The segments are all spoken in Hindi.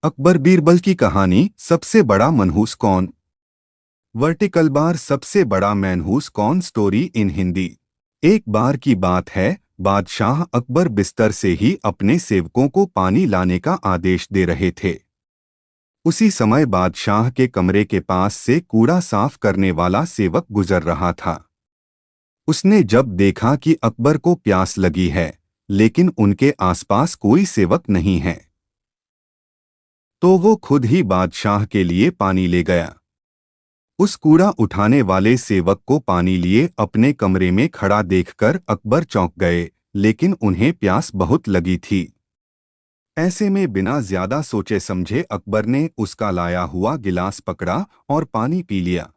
अकबर बीरबल की कहानी। सबसे बड़ा मनहूस कौन? वर्टिकल बार सबसे बड़ा मैनहूस कौन स्टोरी इन हिंदी। एक बार की बात है, बादशाह अकबर बिस्तर से ही अपने सेवकों को पानी लाने का आदेश दे रहे थे। उसी समय बादशाह के कमरे के पास से कूड़ा साफ करने वाला सेवक गुजर रहा था। उसने जब देखा कि अकबर को प्यास लगी है, लेकिन उनके आसपास कोई सेवक नहीं है, तो वो खुद ही बादशाह के लिए पानी ले गया। उस कूड़ा उठाने वाले सेवक को पानी लिए अपने कमरे में खड़ा देखकर अकबर चौंक गए, लेकिन उन्हें प्यास बहुत लगी थी। ऐसे में बिना ज्यादा सोचे समझे अकबर ने उसका लाया हुआ गिलास पकड़ा और पानी पी लिया।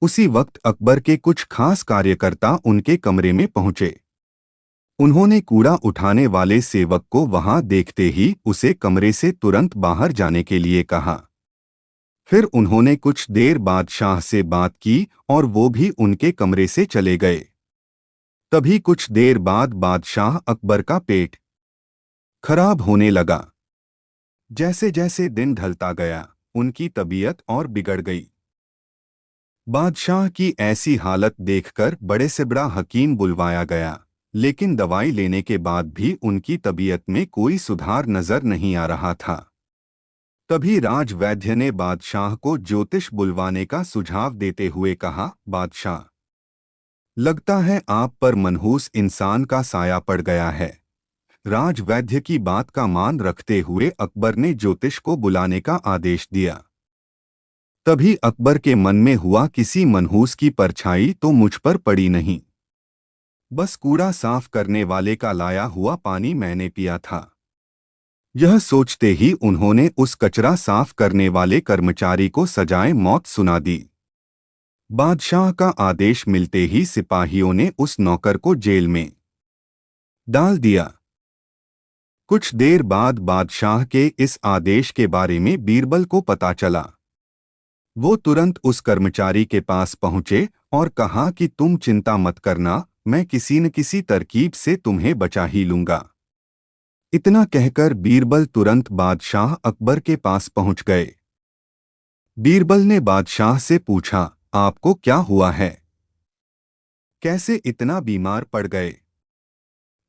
उसी वक्त अकबर के कुछ खास कार्यकर्ता उनके कमरे में पहुंचे। उन्होंने कूड़ा उठाने वाले सेवक को वहां देखते ही उसे कमरे से तुरंत बाहर जाने के लिए कहा। फिर उन्होंने कुछ देर बादशाह से बात की और वो भी उनके कमरे से चले गए। तभी कुछ देर बाद बादशाह अकबर का पेट खराब होने लगा। जैसे जैसे दिन ढलता गया, उनकी तबीयत और बिगड़ गई। बादशाह की ऐसी हालत देखकर बड़े से बड़ा हकीम बुलवाया गया, लेकिन दवाई लेने के बाद भी उनकी तबीयत में कोई सुधार नजर नहीं आ रहा था। तभी राजवैद्य ने बादशाह को ज्योतिष बुलवाने का सुझाव देते हुए कहा, बादशाह, लगता है आप पर मनहूस इंसान का साया पड़ गया है। राजवैद्य की बात का मान रखते हुए अकबर ने ज्योतिष को बुलाने का आदेश दिया। तभी अकबर के मन में हुआ, किसी मनहूस की परछाई तो मुझ पर पड़ी नहीं, बस कूड़ा साफ करने वाले का लाया हुआ पानी मैंने पिया था। यह सोचते ही उन्होंने उस कचरा साफ करने वाले कर्मचारी को सजाए मौत सुना दी। बादशाह का आदेश मिलते ही सिपाहियों ने उस नौकर को जेल में डाल दिया। कुछ देर बाद बादशाह के इस आदेश के बारे में बीरबल को पता चला। वो तुरंत उस कर्मचारी के पास पहुंचे और कहा कि तुम चिंता मत करना, मैं किसी न किसी तरकीब से तुम्हें बचा ही लूंगा। इतना कहकर बीरबल तुरंत बादशाह अकबर के पास पहुंच गए। बीरबल ने बादशाह से पूछा, आपको क्या हुआ है? कैसे इतना बीमार पड़ गए?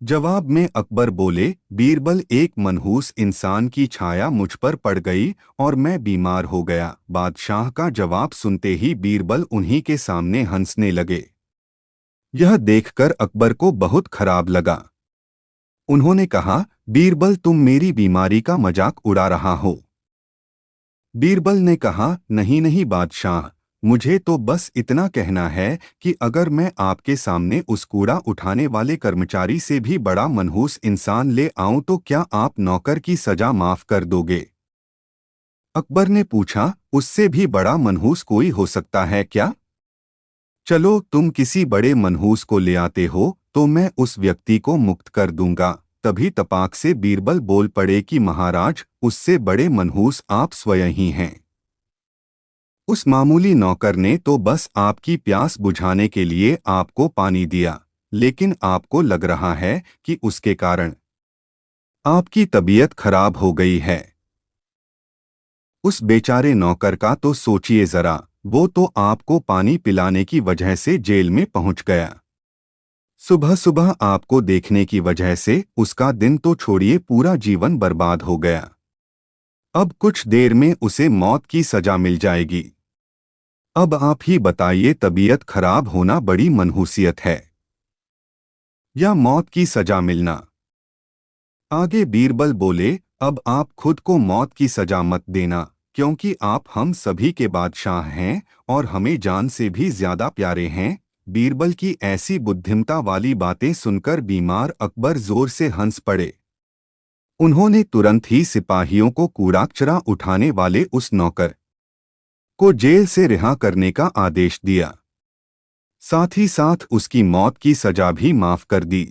जवाब में अकबर बोले, बीरबल, एक मनहूस इंसान की छाया मुझ पर पड़ गई और मैं बीमार हो गया। बादशाह का जवाब सुनते ही बीरबल उन्हीं के सामने हंसने लगे। यह देखकर अकबर को बहुत खराब लगा। उन्होंने कहा, बीरबल, तुम मेरी बीमारी का मजाक उड़ा रहा हो। बीरबल ने कहा, नहीं नहीं बादशाह, मुझे तो बस इतना कहना है कि अगर मैं आपके सामने उस कूड़ा उठाने वाले कर्मचारी से भी बड़ा मनहूस इंसान ले आऊं तो क्या आप नौकर की सजा माफ कर दोगे? अकबर ने पूछा, उससे भी बड़ा मनहूस कोई हो सकता है क्या? चलो, तुम किसी बड़े मनहूस को ले आते हो तो मैं उस व्यक्ति को मुक्त कर दूंगा। तभी तपाक से बीरबल बोल पड़े कि महाराज, उससे बड़े मनहूस आप स्वयं ही हैं। उस मामूली नौकर ने तो बस आपकी प्यास बुझाने के लिए आपको पानी दिया, लेकिन आपको लग रहा है कि उसके कारण आपकी तबीयत खराब हो गई है। उस बेचारे नौकर का तो सोचिए जरा, वो तो आपको पानी पिलाने की वजह से जेल में पहुंच गया। सुबह सुबह आपको देखने की वजह से उसका दिन तो छोड़िए, पूरा जीवन बर्बाद हो गया। अब कुछ देर में उसे मौत की सजा मिल जाएगी। अब आप ही बताइए, तबीयत खराब होना बड़ी मनहूसियत है या मौत की सजा मिलना? आगे बीरबल बोले, अब आप खुद को मौत की सजा मत देना, क्योंकि आप हम सभी के बादशाह हैं और हमें जान से भी ज्यादा प्यारे हैं। बीरबल की ऐसी बुद्धिमता वाली बातें सुनकर बीमार अकबर जोर से हंस पड़े। उन्होंने तुरंत ही सिपाहियों को कूड़ा उठाने वाले उस नौकर को जेल से रिहा करने का आदेश दिया। साथ ही साथ उसकी मौत की सजा भी माफ कर दी।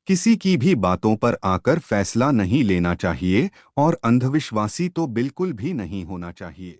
किसी की भी बातों पर आकर फैसला नहीं लेना चाहिए और अंधविश्वासी तो बिल्कुल भी नहीं होना चाहिए।